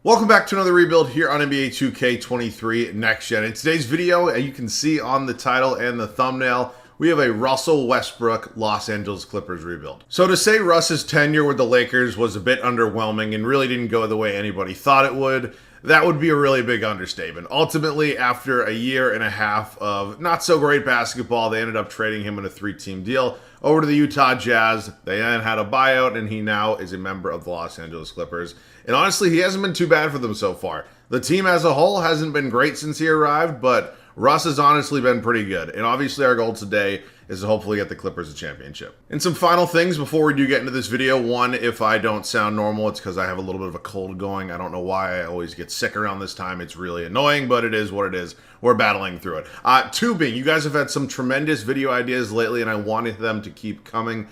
Welcome back to another rebuild here on NBA 2K23 Next Gen. In today's video, you can see on the title and the thumbnail, we have a Russell Westbrook Los Angeles Clippers rebuild. So to say Russ's tenure with the Lakers was a bit underwhelming and really didn't go the way anybody thought it would, that would be a really big understatement. Ultimately, after a year and a half of not so great basketball, they ended up trading him in a 3-team deal over to the Utah Jazz. They then had a buyout, and he now is a member of the Los Angeles Clippers. And honestly, he hasn't been too bad for them so far. The team as a whole hasn't been great since he arrived, but Russ has honestly been pretty good. And obviously our goal today is to hopefully get the Clippers a championship. And some final things before we do get into this video. One, if I don't sound normal, it's because I have a little bit of a cold going. I don't know why I always get sick around this time. It's really annoying, but it is what it is. We're battling through it. Two being, you guys have had some tremendous video ideas lately, and I wanted them to keep coming.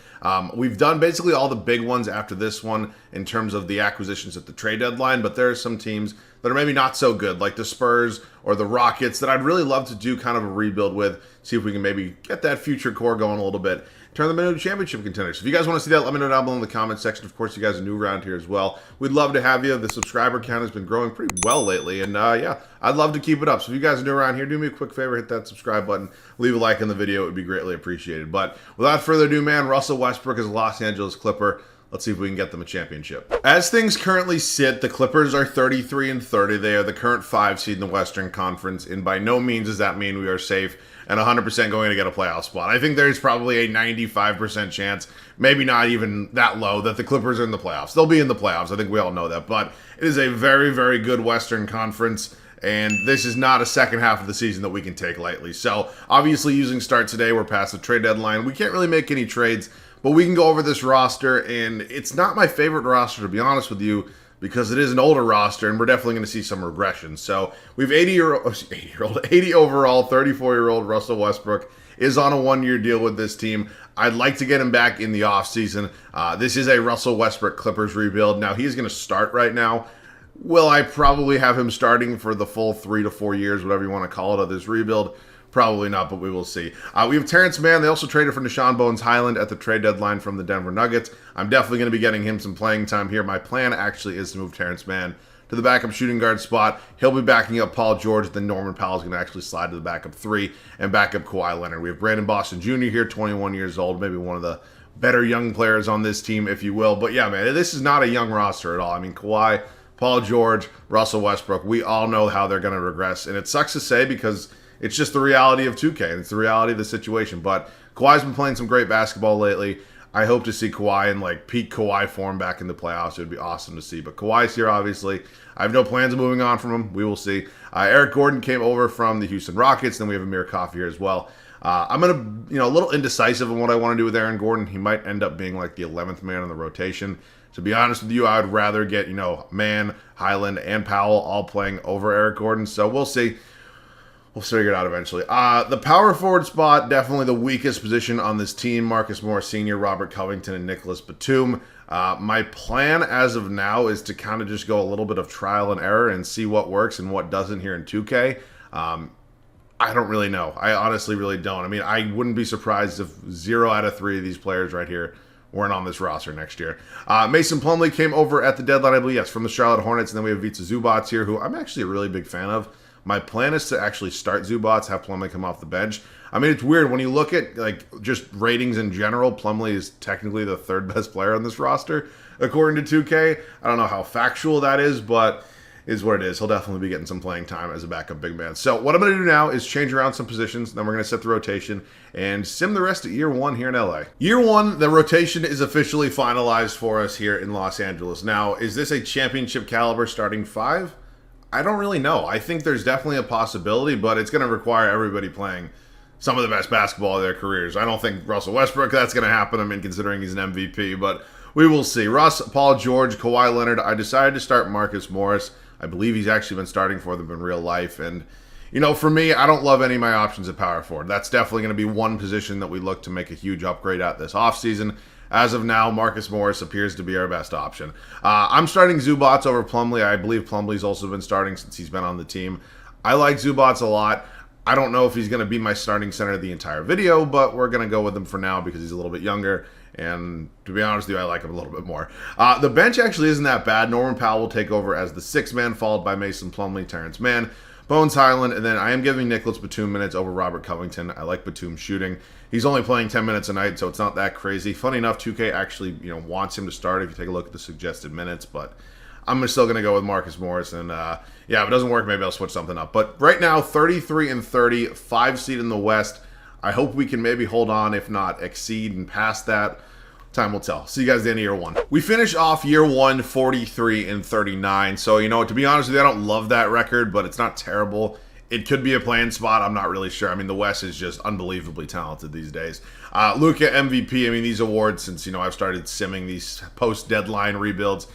We've done basically all the big ones after this one in terms of the acquisitions at the trade deadline, but there are some teams that are maybe not so good, like the Spurs or the Rockets, that I'd really love to do kind of a rebuild with, see if we can maybe get that future core going a little bit, turn them into championship contenders. If you guys want to see that, let me know down below in the comment section. Of course, you guys are new around here as well. We'd love to have you. The subscriber count has been growing pretty well lately, and yeah, I'd love to keep it up. So if you guys are new around here, do me a quick favor, hit that subscribe button, leave a like on the video. It would be greatly appreciated. But without further ado, man, Russell Westbrook is a Los Angeles Clipper. Let's see if we can get them a championship. As things currently sit, the Clippers are 33-30. They are the current 5 seed in the Western Conference, and by no means does that mean we are safe and 100% going to get a playoff spot. I think there's probably a 95% chance, maybe not even that low, that the Clippers are in the playoffs. They'll be in the playoffs. I think we all know that, but it is a very, very good Western Conference, and this is not a second half of the season that we can take lightly. So obviously using start today, we're past the trade deadline. We can't really make any trades, but we can go over this roster, and it's not my favorite roster, to be honest with you, because it is an older roster, and we're definitely going to see some regression. So we have 80 overall, 34-year-old Russell Westbrook is on a 1-year deal with this team. I'd like to get him back in the offseason. This is a Russell Westbrook Clippers rebuild. Now, he's going to start right now. Will I probably have him starting for the full 3 to 4 years, whatever you want to call it, of this rebuild? Probably not, but we will see. We have Terrence Mann. They also traded for Deshaun Bones-Hyland at the trade deadline from the Denver Nuggets. I'm definitely going to be getting him some playing time here. My plan actually is to move Terrence Mann to the backup shooting guard spot. He'll be backing up Paul George. Then Norman Powell is going to actually slide to the backup 3 and back up Kawhi Leonard. We have Brandon Boston Jr. here, 21 years old, maybe one of the better young players on this team, if you will. But yeah, man, this is not a young roster at all. I mean, Kawhi, Paul George, Russell Westbrook, we all know how they're going to regress. And it sucks to say because it's just the reality of 2K, and it's the reality of the situation. But Kawhi's been playing some great basketball lately. I hope to see Kawhi in like peak Kawhi form back in the playoffs. It would be awesome to see. But Kawhi's here, obviously. I have no plans of moving on from him. We will see. Eric Gordon came over from the Houston Rockets. Then we have Amir Coffey here as well. I'm going to, a little indecisive on what I want to do with Aaron Gordon. He might end up being like the 11th man in the rotation. To be honest with you, I would rather get, Mann, Hyland, and Powell all playing over Eric Gordon. So we'll see. We'll figure it out eventually. The power forward spot, definitely the weakest position on this team. Marcus Morris Sr., Robert Covington, and Nicholas Batum. My plan as of now is to kind of just go a little bit of trial and error and see what works and what doesn't here in 2K. I don't really know. I honestly really don't. I mean, I wouldn't be surprised if 0 out of 3 of these players right here weren't on this roster next year. Mason Plumlee came over at the deadline, I believe, yes, from the Charlotte Hornets. And then we have Vitsa Zubac here, who I'm actually a really big fan of. My plan is to actually start Zubac, have Plumlee come off the bench. I mean, it's weird. When you look at just ratings in general, Plumlee is technically the 3rd best player on this roster, according to 2K. I don't know how factual that is, but is what it is. He'll definitely be getting some playing time as a backup big man. So what I'm going to do now is change around some positions. Then we're going to set the rotation and sim the rest of year 1 here in LA. Year 1, the rotation is officially finalized for us here in Los Angeles. Now, is this a championship caliber starting 5? I don't really know. I think there's definitely a possibility, but it's going to require everybody playing some of the best basketball of their careers. I don't think Russell Westbrook, that's going to happen. I mean, considering he's an MVP, but we will see. Russ, Paul George, Kawhi Leonard. I decided to start Marcus Morris. I believe he's actually been starting for them in real life. And, for me, I don't love any of my options at power forward. That's definitely going to be one position that we look to make a huge upgrade at this offseason. As of now, Marcus Morris appears to be our best option. I'm starting Zubac over Plumlee. I believe Plumlee's also been starting since he's been on the team. I like Zubac a lot. I don't know if he's going to be my starting center the entire video, but we're going to go with him for now because he's a little bit younger And to be honest with you, I like him a little bit more. The bench actually isn't that bad. Norman Powell will take over as the 6th man, followed by Mason Plumlee, Terrence Mann, Bones Highland, and then I am giving Nicholas Batum minutes over Robert Covington. I like Batum shooting. He's only playing 10 minutes a night, so it's not that crazy. Funny enough, 2K actually wants him to start if you take a look at the suggested minutes, but I'm still going to go with Marcus Morris. And yeah, if it doesn't work, maybe I'll switch something up. But right now, 33-30, 5 seed in the West. I hope we can maybe hold on, if not exceed and pass that. Time will tell. See you guys at the end of year 1. We finish off year 1 43-39. So, to be honest with you, I don't love that record, but it's not terrible. It could be a playing spot. I'm not really sure. I mean, the West is just unbelievably talented these days. Luka MVP, I mean, these awards, since, I've started simming these post-deadline rebuilds,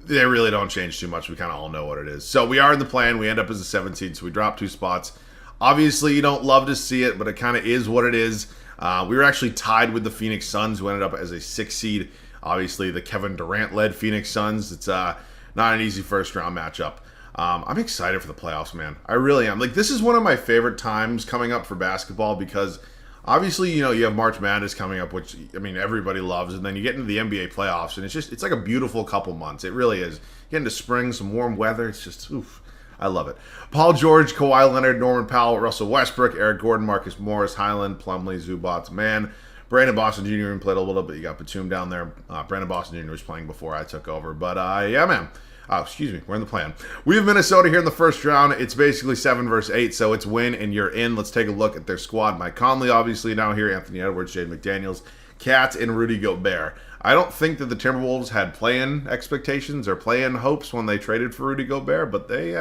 they really don't change too much. We kind of all know what it is. So we are in the plan. We end up as a 17, so we drop 2 spots. Obviously, you don't love to see it, but it kind of is what it is. We were actually tied with the Phoenix Suns, who ended up as a 6 seed. Obviously, the Kevin Durant-led Phoenix Suns. It's not an easy first-round matchup. I'm excited for the playoffs, man. I really am. Like, this is one of my favorite times coming up for basketball because, obviously, you have March Madness coming up, which, I mean, everybody loves. And then you get into the NBA playoffs, and it's like a beautiful couple months. It really is. You get into spring, some warm weather. It's just, oof. I love it. Paul George, Kawhi Leonard, Norman Powell, Russell Westbrook, Eric Gordon, Marcus Morris, Highland, Plumlee, Zubac, Mann. Brandon Boston Jr. even played a little bit. You got Batum down there. Brandon Boston Jr. was playing before I took over. But, yeah, man. Excuse me. We're in the plan. We have Minnesota here in the first round. It's basically 7 versus 8, so it's win and you're in. Let's take a look at their squad. Mike Conley, obviously, now here. Anthony Edwards, Jaden McDaniels, Cat, and Rudy Gobert. I don't think that the Timberwolves had play-in expectations or play-in hopes when they traded for Rudy Gobert, but they...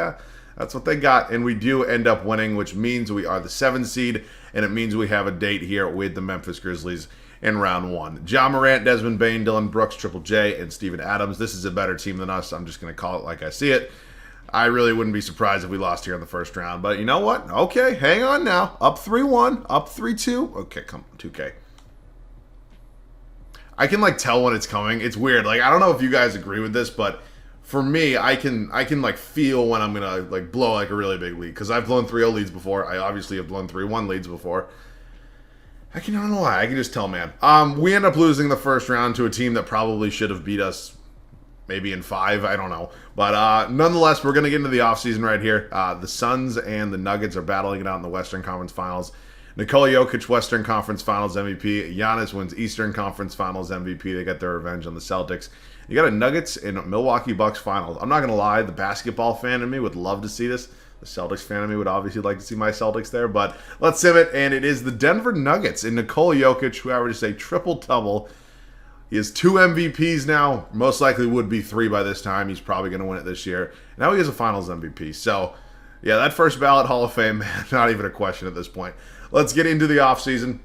that's what they got, and we do end up winning, which means we are the 7 seed, and it means we have a date here with the Memphis Grizzlies in round 1. Ja Morant, Desmond Bane, Dylan Brooks, Triple J, and Steven Adams. This is a better team than us. I'm just going to call it like I see it. I really wouldn't be surprised if we lost here in the first round, but you know what? Okay, hang on now. Up 3-1, up 3-2. Okay, come on, 2K. I can, tell when it's coming. It's weird. I don't know if you guys agree with this, but... for me, I can feel when I'm gonna blow a really big lead because I've blown 3-0 leads before. I obviously have blown 3-1 leads before. I don't know why. I can just tell, man. We end up losing the first round to a team that probably should have beat us maybe in 5. I don't know, but nonetheless, we're gonna get into the offseason right here. The Suns and the Nuggets are battling it out in the Western Conference Finals. Nikola Jokic, Western Conference Finals MVP. Giannis wins Eastern Conference Finals MVP. They get their revenge on the Celtics. You got a Nuggets and Milwaukee Bucks Finals. I'm not going to lie, the basketball fan in me would love to see this. The Celtics fan in me would obviously like to see my Celtics there, but let's sim it, and it is the Denver Nuggets and Nikola Jokic, who I would just say triple-double. He has 2 MVPs now. Most likely would be 3 by this time. He's probably going to win it this year. Now he has a Finals MVP. So, yeah, that first ballot Hall of Fame, not even a question at this point. Let's get into the offseason.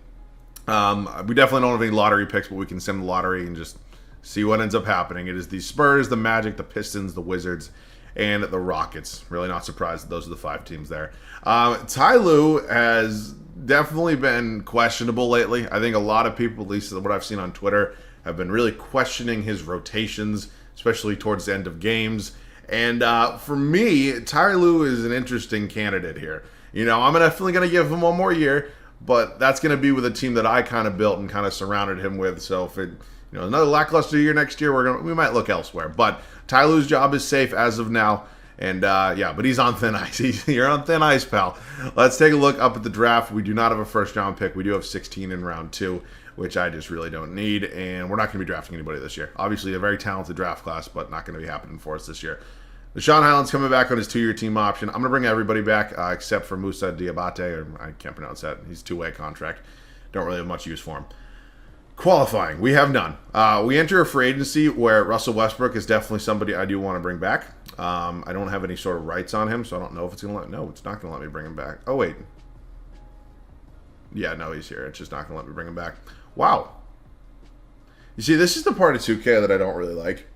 We definitely don't have any lottery picks, but we can sim the lottery and just see what ends up happening. It is the Spurs, the Magic, the Pistons, the Wizards, and the Rockets. Really not surprised that those are the 5 teams there. Ty Lue has definitely been questionable lately. I think a lot of people, at least what I've seen on Twitter, have been really questioning his rotations, especially towards the end of games. And for me, Ty Lue is an interesting candidate here. I'm definitely going to give him one more year, but that's going to be with a team that I kind of built and kind of surrounded him with. So if it, another lackluster year next year, we might look elsewhere. But Ty Lue's job is safe as of now. And yeah, but he's on thin ice. You're on thin ice, pal. Let's take a look up at the draft. We do not have a first round pick. We do have 16 in round 2, which I just really don't need. And we're not going to be drafting anybody this year. Obviously, a very talented draft class, but not going to be happening for us this year. Deshaun Highland's coming back on his 2-year team option. I'm going to bring everybody back except for Moussa Diabate, or I can't pronounce that. He's a 2-way contract. Don't really have much use for him. Qualifying, we have none. We enter a free agency where Russell Westbrook is definitely somebody I do want to bring back. I don't have any sort of rights on him, so I don't know if it's going to let... No, it's not going to let me bring him back. Oh, wait. Yeah, no, he's here. It's just not going to let me bring him back. Wow. You see, this is the part of 2K that I don't really like.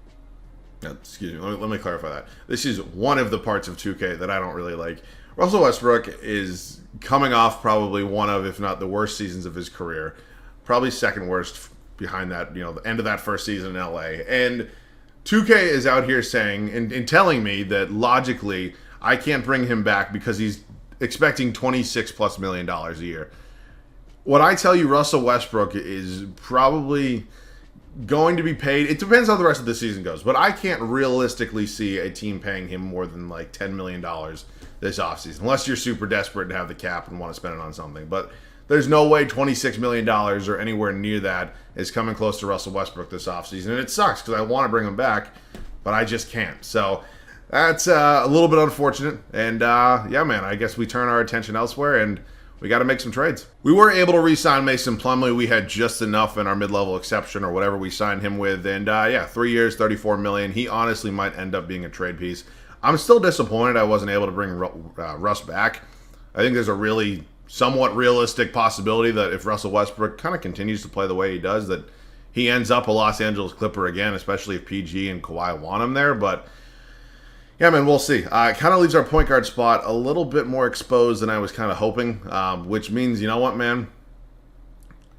Excuse me, let me clarify that. This is one of the parts of 2K that I don't really like. Russell Westbrook is coming off probably one of, if not the worst seasons of his career. Probably second worst behind that, the end of that first season in LA. And 2K is out here saying and telling me that logically I can't bring him back because he's expecting $26+ million a year. What I tell you, Russell Westbrook is probably going to be paid. It depends how the rest of the season goes, but I can't realistically see a team paying him more than like $10 million this offseason, unless you're super desperate and have the cap and want to spend it on something. But there's no way $26 million or anywhere near that is coming close to Russell Westbrook this offseason. And it sucks because I want to bring him back, but I just can't. So that's a little bit unfortunate. And yeah, man, I guess we turn our attention elsewhere and we got to make some trades. We were able to re-sign Mason Plumlee. We had just enough in our mid-level exception or whatever we signed him with. And yeah, 3 years, $34 million. He honestly might end up being a trade piece. I'm still disappointed I wasn't able to bring Russ back. I think there's a really somewhat realistic possibility that if Russell Westbrook kind of continues to play the way he does, that he ends up a Los Angeles Clipper again, especially if PG and Kawhi want him there. But yeah, man, we'll see. It kind of leaves our point guard spot a little bit more exposed than I was kind of hoping, which means, you know what, man?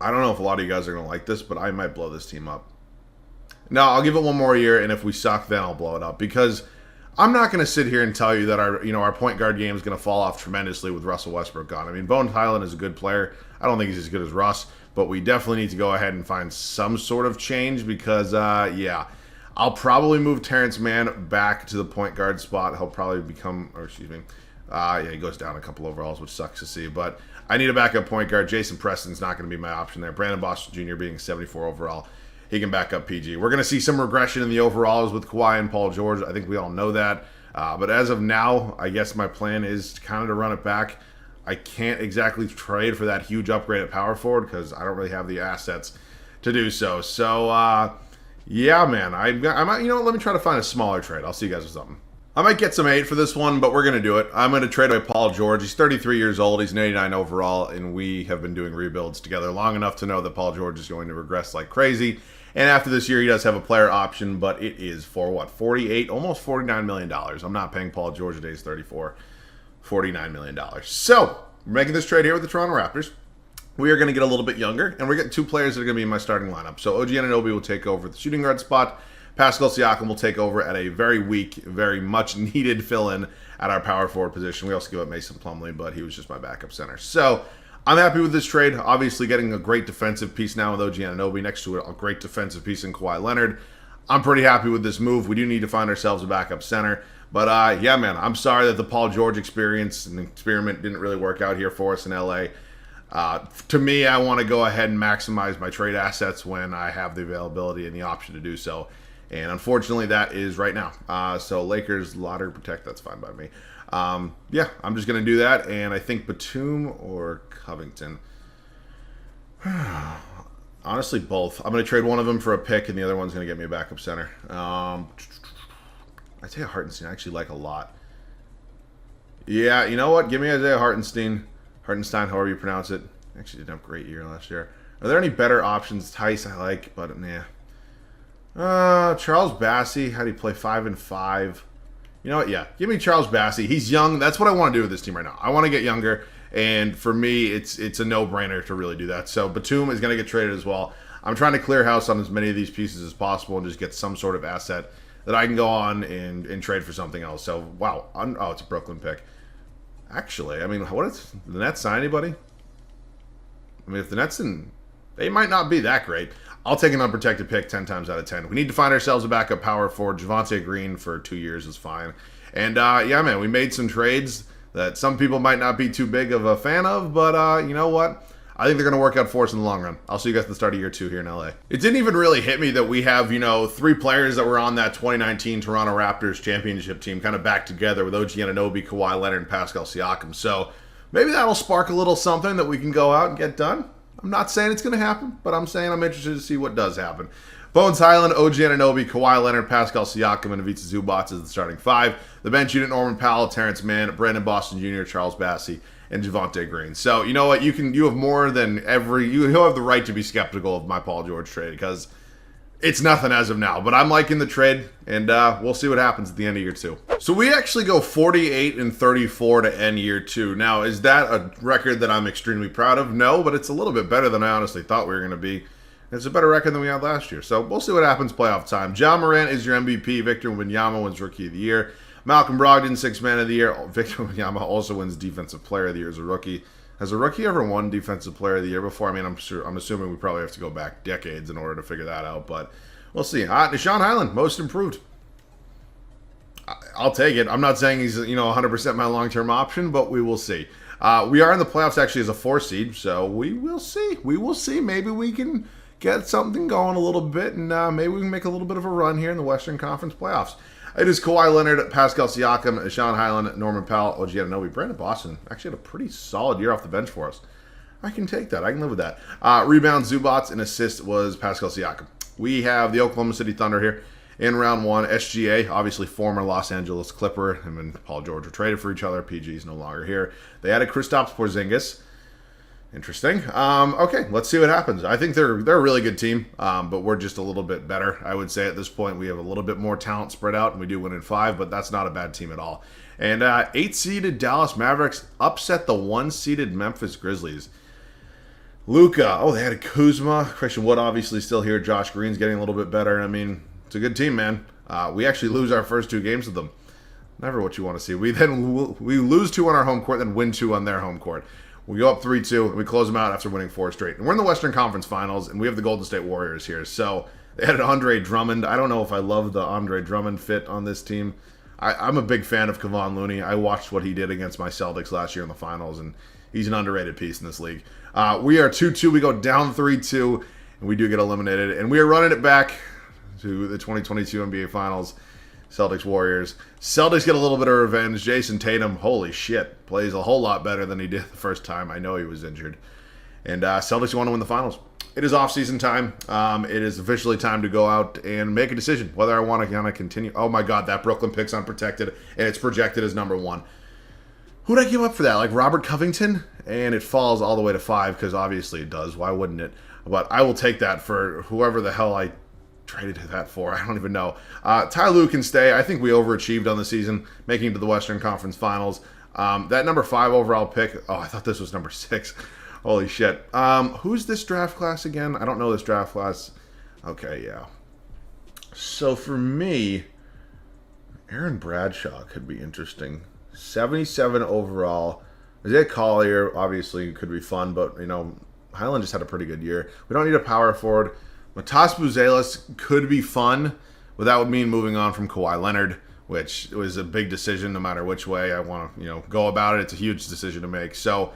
I don't know if a lot of you guys are going to like this, but I might blow this team up. Now, I'll give it one more year, and if we suck, then I'll blow it up. Because I'm not going to sit here and tell you that our point guard game is going to fall off tremendously with Russell Westbrook gone. I mean, Bones Highland is a good player. I don't think he's as good as Russ, but we definitely need to go ahead and find some sort of change because, yeah, I'll probably move Terrence Mann back to the point guard spot. He'll probably become, or excuse me, yeah, he goes down a couple overalls, which sucks to see. But I need a backup point guard. Jason Preston's not going to be my option there. Brandon Boston Jr. being 74 overall. He can back up PG. We're going to see some regression in the overalls with Kawhi and Paul George. I think we all know that. But as of now, I guess my plan is kind of to run it back. I can't exactly trade for that huge upgrade at power forward because I don't really have the assets to do so. So, yeah, man. I might, you know what? Let me try to find a smaller trade. I'll see you guys with something. I might get some 8 for this one, but we're going to do it. I'm going to trade away Paul George. He's 33 years old. He's an 89 overall, and we have been doing rebuilds together long enough to know that Paul George is going to regress like crazy. And after this year, he does have a player option, but it is for what? 48, almost $49 million. I'm not paying Paul George at age 34, $49 million. So, we're making this trade here with the Toronto Raptors. We are going to get a little bit younger, and we're getting 2 players that are going to be in my starting lineup. So, OG Anunoby will take over the shooting guard spot. Pascal Siakam will take over at a very weak, very much needed fill-in at our power forward position. We also give up Mason Plumlee, but he was just my backup center. So, I'm happy with this trade. Obviously, getting a great defensive piece now with OG Anunoby next to a great defensive piece in Kawhi Leonard. I'm pretty happy with this move. We do need to find ourselves a backup center. But, yeah, man, I'm sorry that the Paul George experience and experiment didn't really work out here for us in L.A. To me, I want to go ahead and maximize my trade assets when I have the availability and the option to do so. And unfortunately, that is right now. So Lakers, lottery protect, that's fine by me. Yeah, I'm just going to do that. And I think Batum or Covington. Honestly, both. I'm going to trade one of them for a pick, and the other one's going to get me a backup center. Isaiah Hartenstein I actually like a lot. Yeah, you know what? Give me Isaiah Hartenstein, however you pronounce it. Actually didn't have a great year last year. Are there any better options? Tice I like, but nah. Charles Bassey, how do you play 5 and 5? You know what? Yeah, give me Charles Bassey. He's young. That's what I want to do with this team right now. I want to get younger, and for me, it's a no-brainer to really do that. So Batum is going to get traded as well. I'm trying to clear house on as many of these pieces as possible and just get some sort of asset that I can go on and trade for something else. So, wow. Oh, it's a Brooklyn pick. Actually, I mean, what is the Nets sign anybody? I mean, if the Nets they might not be that great. I'll take an unprotected pick 10 times out of 10. We need to find ourselves a backup power forward. Javonte Green for 2 years is fine. And, yeah, man, we made some trades that some people might not be too big of a fan of, but you know what? I think they're going to work out for us in the long run. I'll see you guys at the start of year 2 here in LA. It didn't even really hit me that we have, 3 players that were on that 2019 Toronto Raptors championship team kind of back together with OG Anunoby, Kawhi Leonard, and Pascal Siakam. So maybe that'll spark a little something that we can go out and get done. I'm not saying it's going to happen, but I'm saying I'm interested to see what does happen. Bones Highland, OG Anunoby, Kawhi Leonard, Pascal Siakam, and Ivica Zubac is the starting 5. The bench unit, Norman Powell, Terrence Mann, Brandon Boston Jr., Charles Bassey, and Javonte Green. So, you know what? You have more than you'll have the right to be skeptical of my Paul George trade because it's nothing as of now. But I'm liking the trade, and we'll see what happens at the end of year 2. So we actually go 48 and 34 to end year 2. Now, is that a record that I'm extremely proud of? No, but it's a little bit better than I honestly thought we were going to be. It's a better record than we had last year. So we'll see what happens playoff time. Ja Morant is your MVP. Victor Wembanyama wins Rookie of the Year. Malcolm Brogdon, 6th Man of the Year. Victor Wembanyama also wins Defensive Player of the Year as a rookie. Has a rookie ever won Defensive Player of the Year before? I mean, I'm assuming we probably have to go back decades in order to figure that out, but we'll see. Deshaun Highland, most improved. I'll take it. I'm not saying he's 100% my long-term option, but we will see. We are in the playoffs actually as a 4 seed, so we will see. We will see. Maybe we can get something going a little bit, and maybe we can make a little bit of a run here in the Western Conference playoffs. It is Kawhi Leonard, Pascal Siakam, Deshaun Highland, Norman Powell, OG Anunoby. Brandon Boston actually had a pretty solid year off the bench for us. I can take that. I can live with that. Rebounds, Zubats, and assist was Pascal Siakam. We have the Oklahoma City Thunder here in round 1. SGA, obviously former Los Angeles Clipper. Him and Paul George were traded for each other. PG is no longer here. They added Kristaps Porzingis. Interesting. Okay, let's see what happens. I think they're a really good team, but we're just a little bit better. I would say at this point we have a little bit more talent spread out, and we do win in 5, but that's not a bad team at all. And 8-seeded Dallas Mavericks upset the 1-seeded Memphis Grizzlies. Luka. Oh, they had a Kuzma. Christian Wood obviously still here. Josh Green's getting a little bit better. I mean, it's a good team, man. We actually lose our first 2 games with them. Never what you want to see. We lose 2 on our home court, then win 2 on their home court. We go up 3-2, and we close them out after winning 4 straight. And we're in the Western Conference Finals, and we have the Golden State Warriors here. So they had Andre Drummond. I don't know if I love the Andre Drummond fit on this team. I'm a big fan of Kevon Looney. I watched what he did against my Celtics last year in the finals, and he's an underrated piece in this league. We are 2-2. We go down 3-2, and we do get eliminated. And we are running it back to the 2022 NBA Finals. Celtics Warriors. Celtics get a little bit of revenge. Jason Tatum, holy shit, plays a whole lot better than he did the first time. I know he was injured. And Celtics want to win the finals. It is off-season time. It is officially time to go out and make a decision whether I want to kind of continue. Oh my God, that Brooklyn pick's unprotected, and it's projected as number 1. Who'd I give up for that? Like Robert Covington? And it falls all the way to 5 because obviously it does. Why wouldn't it? But I will take that for whoever the hell I traded that for. I don't even know. Ty Lue can stay. I think we overachieved on the season, making it to the Western Conference Finals. That number 5 overall pick. Oh, I thought this was number 6. Holy shit. Who's this draft class again? I don't know this draft class. Okay, yeah. So for me, Aaron Bradshaw could be interesting. 77 overall. Isaiah Collier obviously could be fun, but Highland just had a pretty good year. We don't need a power forward. Matas Buzelis could be fun, but that would mean moving on from Kawhi Leonard, which was a big decision no matter which way I want to go about it. It's a huge decision to make. So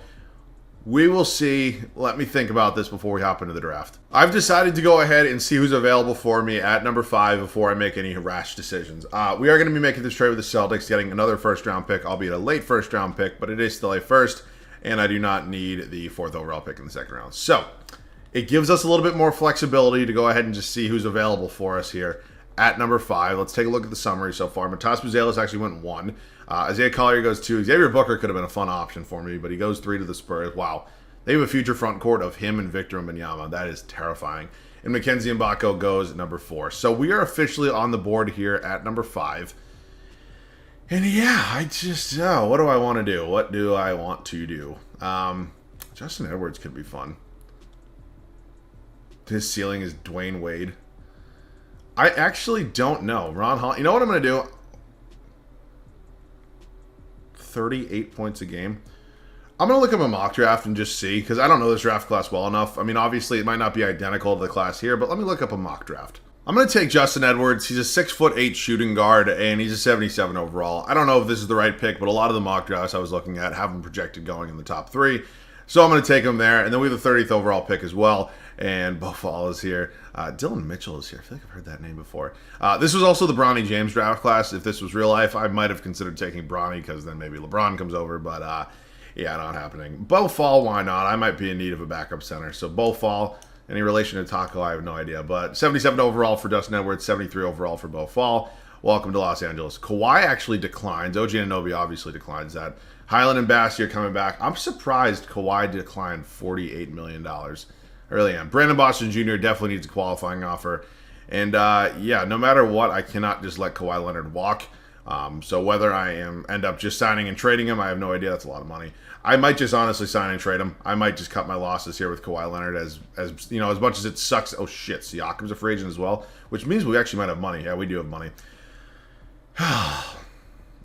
we will see. Let me think about this before we hop into the draft. I've decided to go ahead and see who's available for me at number 5 before I make any rash decisions. We are going to be making this trade with the Celtics, getting another first-round pick, albeit a late first-round pick, but it is still a first, and I do not need the 4th overall pick in the second round. So it gives us a little bit more flexibility to go ahead and just see who's available for us here at number 5. Let's take a look at the summary so far. Matas Buzelis actually went 1. Isaiah Collier goes 2. Xavier Booker could have been a fun option for me, but he goes 3 to the Spurs. Wow. They have a future front court of him and Victor Wembanyama. That is terrifying. And Mackenzie Mbako goes at number 4. So we are officially on the board here at number 5. And yeah, I just, what do I want to do? What do I want to do? Justin Edwards could be fun. His ceiling is Dwayne Wade. I actually don't know. Ron Hall. You know what I'm going to do? 38 points a game. I'm going to look up a mock draft and just see, because I don't know this draft class well enough. I mean, obviously, it might not be identical to the class here, but let me look up a mock draft. I'm going to take Justin Edwards. He's a 6'8" shooting guard, and he's a 77 overall. I don't know if this is the right pick, but a lot of the mock drafts I was looking at have him projected going in the top 3. So I'm going to take him there. And then we have the 30th overall pick as well. And Bo Fall is here. Dylan Mitchell is here. I feel like I've heard that name before. This was also the Bronny James draft class. If this was real life, I might have considered taking Bronny because then maybe LeBron comes over. But yeah, not happening. Bo Fall, why not? I might be in need of a backup center. So Bo Fall, any relation to Taco, I have no idea. But 77 overall for Justin Edwards, 73 overall for Bo Fall. Welcome to Los Angeles. Kawhi actually declines. OG Anunoby obviously declines that. Highland and Bassey are coming back. I'm surprised Kawhi declined $48 million. I really am. Brandon Boston Jr. definitely needs a qualifying offer. And yeah, no matter what, I cannot just let Kawhi Leonard walk. So whether I end up just signing and trading him, I have no idea. That's a lot of money. I might just honestly sign and trade him. I might just cut my losses here with Kawhi Leonard as you know, as much as it sucks. Oh shit, Siakam's a free agent as well, which means we actually might have money. Yeah, we do have money.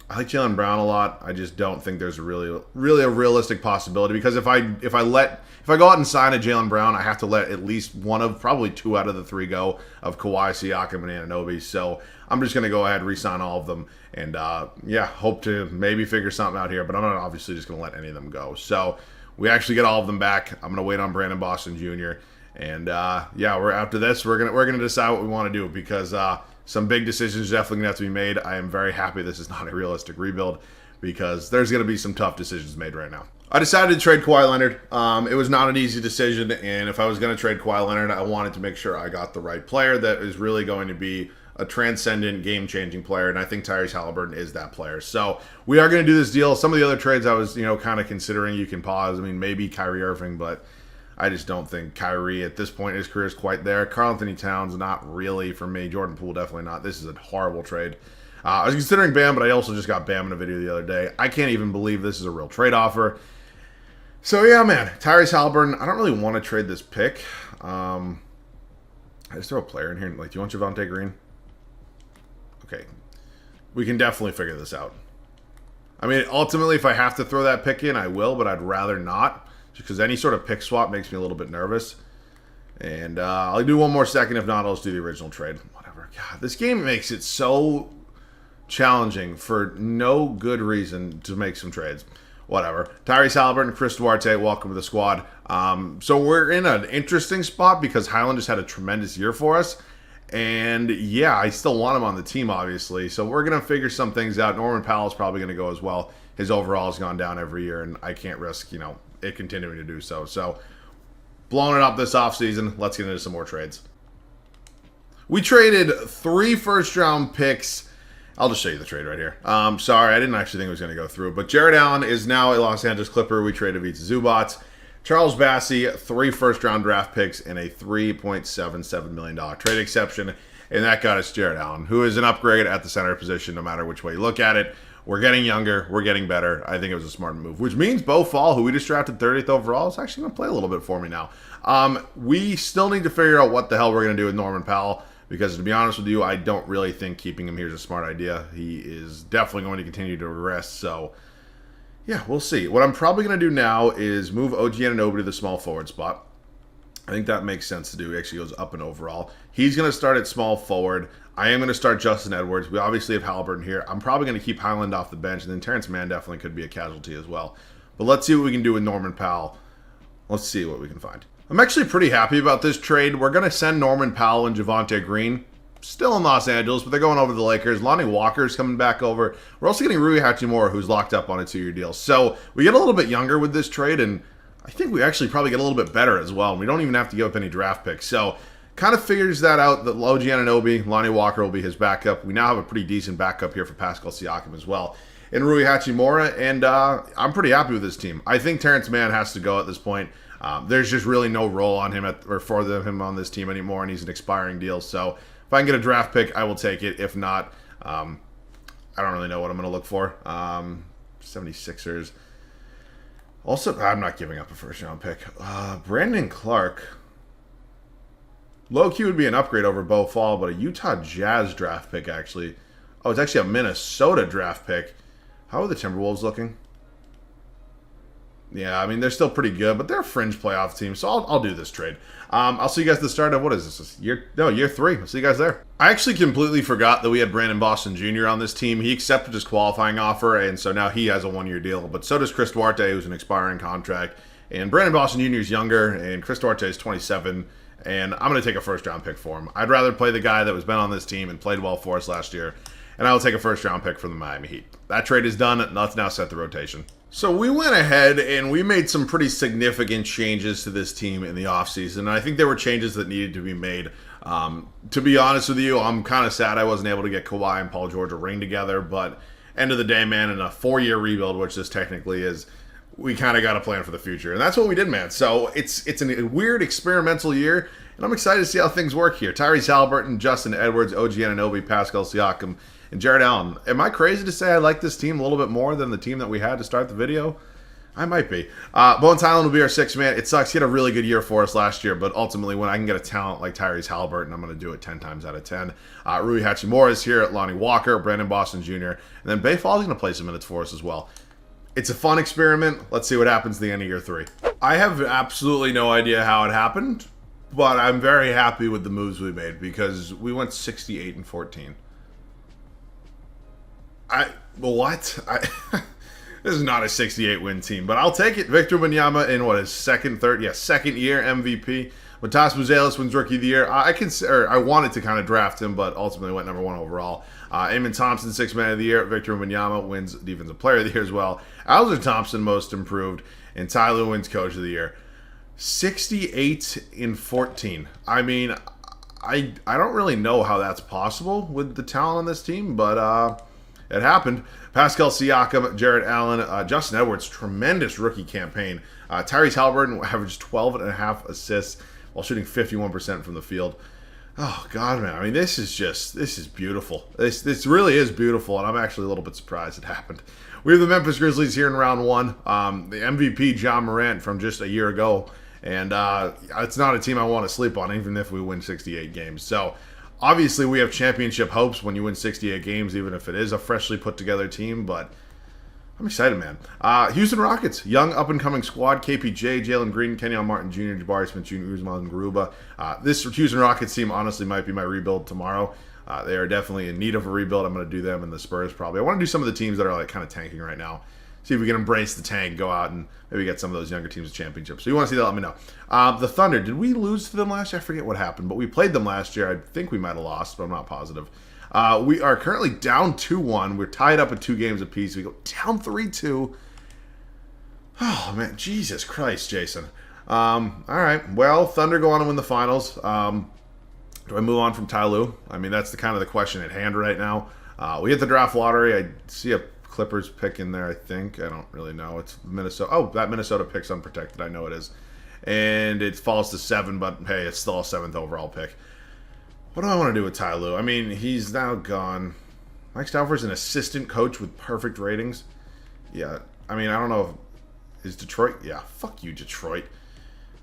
I like Jaylen Brown a lot. I just don't think there's really a realistic possibility, because if I go out and sign a Jaylen Brown, I have to let at least one of, probably two out of the three go, of Kawhi, Siakam, and Anunoby. So I'm just going to go ahead and re-sign all of them, and yeah, hope to maybe figure something out here. But I'm not obviously just going to let any of them go. So we actually get all of them back. I'm going to wait on Brandon Boston Jr. And yeah, after this we're gonna decide what we want to do, because some big decisions definitely gonna have to be made. I am very happy this is not a realistic rebuild, because there's gonna be some tough decisions made right now. I decided to trade Kawhi Leonard. It was not an easy decision, and if I was gonna trade Kawhi Leonard, I wanted to make sure I got the right player that is really going to be a transcendent, game-changing player, and I think Tyrese Halliburton is that player. So we are going to do this deal. Some of the other trades I was, kind of considering, you can pause. I mean, maybe Kyrie Irving, but I just don't think Kyrie at this point in his career is quite there. Karl Anthony Towns, not really for me. Jordan Poole, definitely not. This is a horrible trade. I was considering Bam, but I also just got Bam in a video the other day. I can't even believe this is a real trade offer. So yeah, man, Tyrese Halliburton. I don't really want to trade this pick. I just throw a player in here. Like, do you want Javonte Green? Okay, we can definitely figure this out. I mean, ultimately, if I have to throw that pick in, I will, but I'd rather not, just because any sort of pick swap makes me a little bit nervous. And I'll do one more second. If not, I'll just do the original trade. Whatever. God, this game makes it so challenging for no good reason to make some trades. Whatever. Tyrese Halliburton, Chris Duarte, welcome to the squad. So we're in an interesting spot because Highland just had a tremendous year for us. And yeah, I still want him on the team, obviously. So we're going to figure some things out. Norman Powell's probably going to go as well. His overall has gone down every year, and I can't risk, it continuing to do so. So blowing it up this offseason. Let's get into some more trades. We traded 3 first-round picks. I'll just show you the trade right here. Sorry, I didn't actually think it was going to go through. But Jared Allen is now a Los Angeles Clipper. We traded Ivica Zubac. Charles Bassey, 3 first-round draft picks, and a $3.77 million trade exception. And that got us Jared Allen, who is an upgrade at the center position no matter which way you look at it. We're getting younger. We're getting better. I think it was a smart move, which means Bo Fall, who we just drafted 30th overall, is actually going to play a little bit for me now. We still need to figure out what the hell we're going to do with Norman Powell, because to be honest with you, I don't really think keeping him here is a smart idea. He is definitely going to continue to regress, so yeah, we'll see. What I'm probably going to do now is move OG Anunoby to the small forward spot. I think that makes sense to do. He actually goes up in overall. He's going to start at small forward. I am going to start Justin Edwards. We obviously have Halliburton here. I'm probably going to keep Highland off the bench, and then Terrence Mann definitely could be a casualty as well. But let's see what we can do with Norman Powell. Let's see what we can find. I'm actually pretty happy about this trade. We're going to send Norman Powell and Javonte Green. Still in Los Angeles, but they're going over to the Lakers. Lonnie Walker's coming back over. We're also getting Rui Hachimura, who's locked up on a 2-year deal. So we get a little bit younger with this trade, and I think we actually probably get a little bit better as well. We don't even have to give up any draft picks. So kind of figures that out, that OG Anunoby, Lonnie Walker will be his backup. We now have a pretty decent backup here for Pascal Siakam as well, and Rui Hachimura, and I'm pretty happy with this team. I think Terrence Mann has to go at this point. There's just really no role on him for him on this team anymore, and he's an expiring deal. So if I can get a draft pick, I will take it. If not, I don't really know what I'm going to look for. 76ers. Also, I'm not giving up a first-round pick. Brandon Clark. Low-key would be an upgrade over Bo Fall, but a Utah Jazz draft pick, actually. Oh, it's actually a Minnesota draft pick. How are the Timberwolves looking? Yeah, I mean, they're still pretty good, but they're a fringe playoff team, so I'll do this trade. I'll see you guys at the start of, what is this? Year 3. I'll see you guys there. I actually completely forgot that we had Brandon Boston Jr. on this team. He accepted his qualifying offer, and so now he has a 1-year deal. But so does Chris Duarte, who's an expiring contract. And Brandon Boston Jr. is younger, and Chris Duarte is 27, and I'm going to take a first-round pick for him. I'd rather play the guy that was been on this team and played well for us last year, and I will take a first-round pick for the Miami Heat. That trade is done. Let's now set the rotation. So we went ahead and we made some pretty significant changes to this team in the offseason. And I think there were changes that needed to be made. To be honest with you, I'm kind of sad I wasn't able to get Kawhi and Paul George a ring together. But end of the day, man, in a 4-year rebuild, which this technically is, we kind of got to plan for the future. And that's what we did, man. So it's a weird experimental year. And I'm excited to see how things work here. Tyrese Halliburton, Justin Edwards, OG Anunoby, Pascal Siakam, and Jared Allen. Am I crazy to say I like this team a little bit more than the team that we had to start the video? I might be. Bones Highland will be our sixth man. It sucks. He had a really good year for us last year, but ultimately, when I can get a talent like Tyrese Halliburton, I'm going to do it 10 times out of 10. Rui Hachimura is here, Lonnie Walker, Brandon Boston Jr., and then Bay Fall is going to play some minutes for us as well. It's a fun experiment. Let's see what happens at the end of year 3. I have absolutely no idea how it happened, but I'm very happy with the moves we made because we went 68-14. What? This is not a 68-win team, but I'll take it. Victor Wembanyama in his second year MVP. Matas Buzelis wins Rookie of the Year. I wanted to kind of draft him, but ultimately went number 1 overall. Eamon Thompson, 6th Man of the Year. Victor Wembanyama wins Defensive Player of the Year as well. Alger Thompson, Most Improved, and Ty Lue wins Coach of the Year. 68-14. I mean, I don't really know how that's possible with the talent on this team, but it happened. Pascal Siakam, Jarrett Allen, Justin Edwards, tremendous rookie campaign. Tyrese Halliburton averaged 12.5 assists while shooting 51% from the field. Oh, God, man. I mean, this is beautiful. This really is beautiful, and I'm actually a little bit surprised it happened. We have the Memphis Grizzlies here in round 1. The MVP, John Morant, from just a year ago. And it's not a team I want to sleep on, even if we win 68 games. So, obviously, we have championship hopes when you win 68 games, even if it is a freshly put together team, but I'm excited, man. Houston Rockets, young up-and-coming squad, KPJ, Jalen Green, Kenyon Martin Jr., Jabari Smith Jr., Usman Garuba. This Houston Rockets team, honestly, might be my rebuild tomorrow. They are definitely in need of a rebuild. I'm going to do them and the Spurs probably. I want to do some of the teams that are like kind of tanking right now. See if we can embrace the tank, go out and maybe get some of those younger teams a championship. So you want to see that, let me know. The Thunder, did we lose to them last year? I forget what happened, but we played them last year. I think we might have lost, but I'm not positive. We are currently down 2-1. We're tied up at 2 games apiece. We go down 3-2. Oh, man. Jesus Christ, Jason. All right. Well, Thunder go on to win the finals. Do I move on from Ty Lue? I mean, that's the kind of the question at hand right now. We hit the draft lottery. I see a Clippers pick in there, I think. I don't really know. It's Minnesota. Oh, that Minnesota pick's unprotected. I know it is. And it falls to 7, but hey, it's still a 7th overall pick. What do I want to do with Ty Lue? I mean, he's now gone. Mike Stauffer's an assistant coach with perfect ratings. Yeah, I mean, I don't know if... Is Detroit... Yeah, fuck you, Detroit.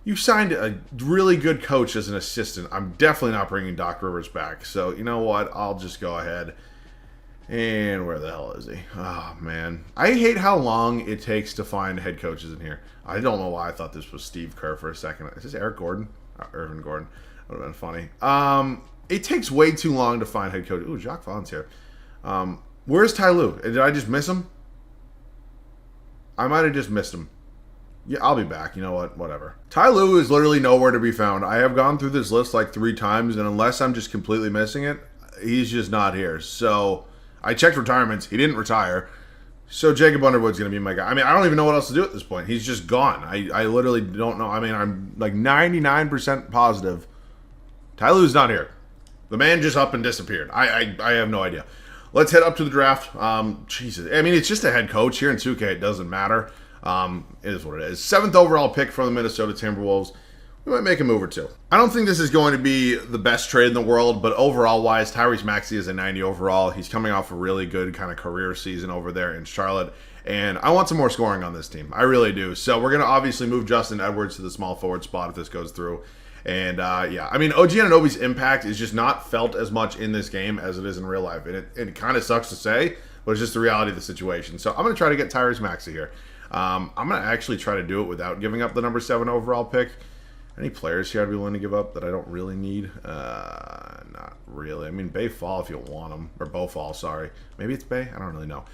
You signed a really good coach as an assistant. I'm definitely not bringing Doc Rivers back. So, you know what? I'll just go ahead. And where the hell is he? Oh, man. I hate how long it takes to find head coaches in here. I don't know why I thought this was Steve Kerr for a second. Is this Eric Gordon? Irvin Gordon. That would have been funny. It takes way too long to find head coach. Ooh, Jacques Vaughn's here. Where's Ty Lue? Did I just miss him? I might have just missed him. Yeah, I'll be back. You know what? Whatever. Ty Lue is literally nowhere to be found. I have gone through this list like 3 times, and unless I'm just completely missing it, he's just not here. So... I checked retirements. He didn't retire. So Jacob Underwood's going to be my guy. I mean, I don't even know what else to do at this point. He's just gone. I literally don't know. I mean, I'm like 99% positive. Ty Lue's not here. The man just up and disappeared. I have no idea. Let's head up to the draft. Jesus. I mean, it's just a head coach here in 2K. It doesn't matter. It is what it is. 7th overall pick from the Minnesota Timberwolves. We might make a move or 2. I don't think this is going to be the best trade in the world, but overall-wise, Tyrese Maxey is a 90 overall. He's coming off a really good kind of career season over there in Charlotte, and I want some more scoring on this team. I really do. So we're going to obviously move Justin Edwards to the small forward spot if this goes through. And, yeah, I mean, OG Anunoby's impact is just not felt as much in this game as it is in real life. And it kind of sucks to say, but it's just the reality of the situation. So I'm going to try to get Tyrese Maxey here. I'm going to actually try to do it without giving up the number 7 overall pick. Any players here I'd be willing to give up that I don't really need? Not really. I mean, Bay Fall if you want them. Or Bow Fall, sorry. Maybe it's Bay? I don't really know.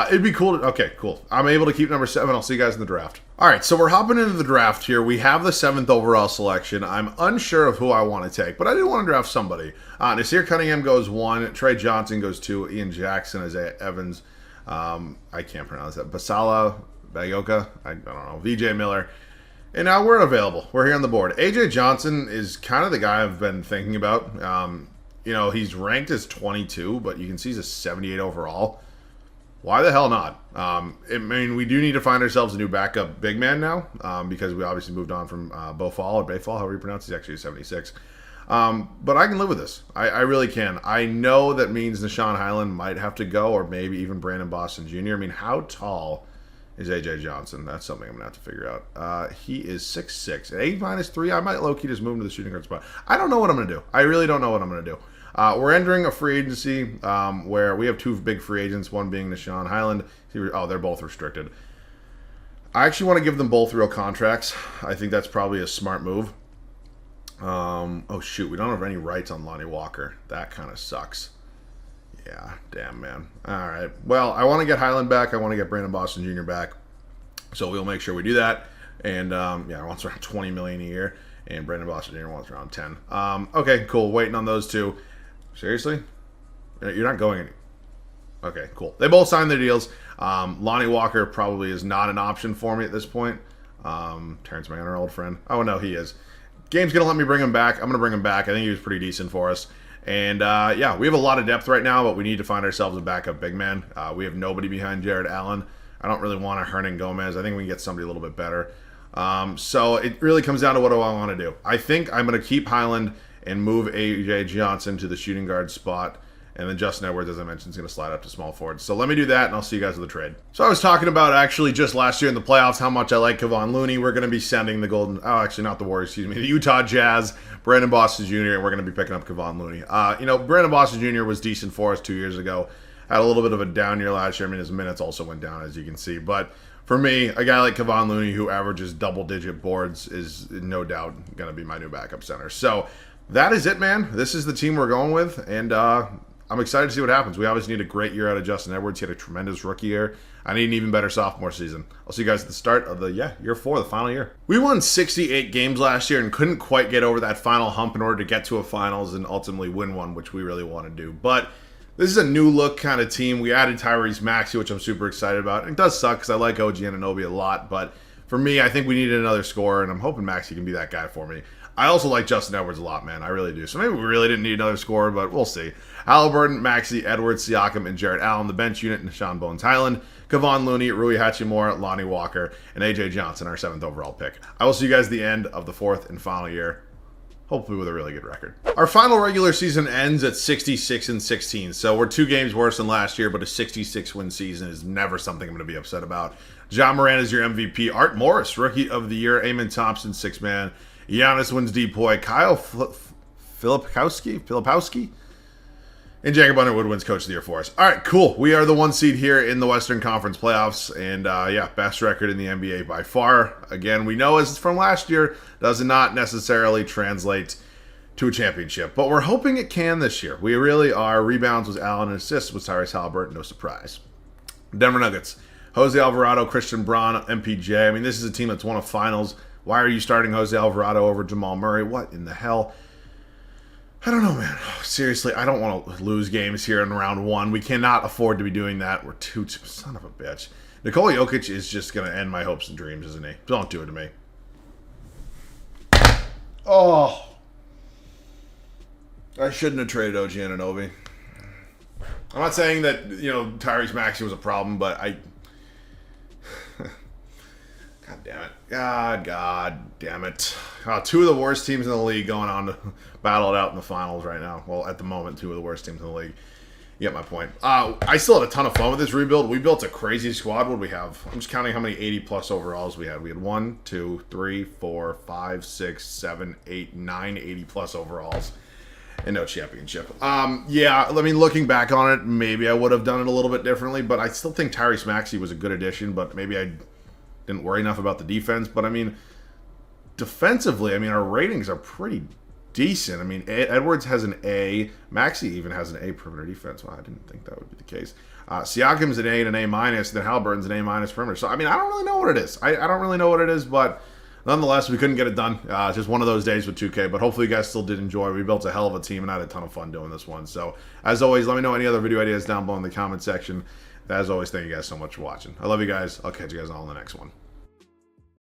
It'd be cool to... Okay, cool. I'm able to keep number 7. I'll see you guys in the draft. All right, so we're hopping into the draft here. We have the 7th overall selection. I'm unsure of who I want to take, but I do want to draft somebody. Nasir Cunningham goes 1. Trey Johnson goes 2. Ian Jackson, Isaiah Evans. I can't pronounce that. Basala Bayoka. I don't know. VJ Miller. And now we're available. We're here on the board. AJ Johnson is kind of the guy I've been thinking about. You know, he's ranked as 22, but you can see he's a 78 overall. Why the hell not? I mean, we do need to find ourselves a new backup big man now because we obviously moved on from Bow Fall or Bay Fall, however you pronounce it. He's actually a 76. But I can live with this. I really can. I know that means Nashawn Highland might have to go or maybe even Brandon Boston Jr. I mean, how tall is AJ Johnson. That's something I'm going to have to figure out. He is 6'6". At A-3, I might low-key just move him to the shooting guard spot. I don't know what I'm going to do. I really don't know what I'm going to do. We're entering a free agency where we have two big free agents, one being Nishan Highland. Oh, they're both restricted. I actually want to give them both real contracts. I think that's probably a smart move. Oh, shoot. We don't have any rights on Lonnie Walker. That kind of sucks. Yeah, damn, man. All right. Well, I want to get Highland back. I want to get Brandon Boston Jr. back. So we'll make sure we do that. And, yeah, I want around $20 million a year. And Brandon Boston Jr. wants around 10. Okay, cool. Waiting on those two. Seriously? You're not going any. Okay, cool. They both signed their deals. Lonnie Walker probably is not an option for me at this point. Terrence Mann, our old friend. Oh, no, he is. Game's going to let me bring him back. I'm going to bring him back. I think he was pretty decent for us. And, yeah, we have a lot of depth right now, but we need to find ourselves a backup big man. We have nobody behind Jared Allen. I don't really want a Hernan Gomez. I think we can get somebody a little bit better. So it really comes down to what do I want to do. I think I'm going to keep Highland and move A.J. Johnson to the shooting guard spot. And then Justin Edwards, as I mentioned, is going to slide up to small forward. So let me do that, and I'll see you guys with the trade. So I was talking about actually just last year in the playoffs how much I like Kevon Looney. We're going to be sending the Golden... Oh, actually, not the Warriors, excuse me. The Utah Jazz, Brandon Boston Jr., and we're going to be picking up Kevon Looney. You know, Brandon Boston Jr. was decent for us 2 years ago. Had a little bit of a down year last year. I mean, his minutes also went down, as you can see. But for me, a guy like Kevon Looney who averages double-digit boards is no doubt going to be my new backup center. So that is it, man. This is the team we're going with, and... I'm excited to see what happens. We obviously need a great year out of Justin Edwards. He had a tremendous rookie year. I need an even better sophomore season. I'll see you guys at the start of the, year 4, the final year. We won 68 games last year and couldn't quite get over that final hump in order to get to a finals and ultimately win one, which we really want to do. But this is a new look kind of team. We added Tyrese Maxey, which I'm super excited about. It does suck because I like OG Anunoby a lot, but for me, I think we needed another scorer, and I'm hoping Maxey can be that guy for me. I also like Justin Edwards a lot, man. I really do. So maybe we really didn't need another scorer, but we'll see. Halliburton, Maxey, Edwards, Siakam, and Jared Allen. The bench unit, Nishan Bones Highland, Kevon Looney, Rui Hachimura, Lonnie Walker, and A.J. Johnson, our 7th overall pick. I will see you guys at the end of the 4th and final year, hopefully with a really good record. Our final regular season ends at 66-16, so we're 2 games worse than last year, but a 66-win season is never something I'm going to be upset about. John Moran is your MVP. Art Morris, Rookie of the Year. Amen Thompson, 6-man. Giannis wins DPOY. Kyle Filipowski, and Jacob Underwood wins Coach of the Year for us. All right, cool. We are the 1 seed here in the Western Conference playoffs, and yeah, best record in the NBA by far. Again, we know as from last year, does not necessarily translate to a championship, but we're hoping it can this year. We really are. Rebounds was Allen, and assists was Tyrese Halliburton. No surprise. Denver Nuggets. Jose Alvarado, Christian Braun, MPJ. I mean, this is a team that's won a finals. Why are you starting Jose Alvarado over Jamal Murray? What in the hell? I don't know, man. Seriously, I don't want to lose games here in round 1. We cannot afford to be doing that. We're too son of a bitch. Nikola Jokic is just going to end my hopes and dreams, isn't he? Don't do it to me. Oh. I shouldn't have traded OG Anunoby. I'm not saying that, Tyrese Maxey was a problem, but God damn it. God damn it. 2 of the worst teams in the league going on to battle it out in the finals right now. Well, at the moment, 2 of the worst teams in the league. You get my point. I still had a ton of fun with this rebuild. We built a crazy squad. What did we have? I'm just counting how many 80-plus overalls we had. We had 1, 2, 3, 4, 5, 6, 7, 8, 9 80-plus overalls. And no championship. Yeah, I mean, looking back on it, maybe I would have done it a little bit differently, but I still think Tyrese Maxey was a good addition, but maybe I didn't worry enough about the defense. But, I mean, defensively, our ratings are pretty decent. I mean, Edwards has an A. Maxey even has an A perimeter defense. Well, I didn't think that would be the case. Siakam's an A and an A minus, then Halliburton's an A minus perimeter. So, I mean, I don't really know what it is. I don't really know what it is, but nonetheless, we couldn't get it done. Just one of those days with 2K, but hopefully you guys still did enjoy. We built a hell of a team and I had a ton of fun doing this one. So, as always, let me know any other video ideas down below in the comment section. As always, thank you guys so much for watching. I love you guys. I'll catch you guys all in the next one.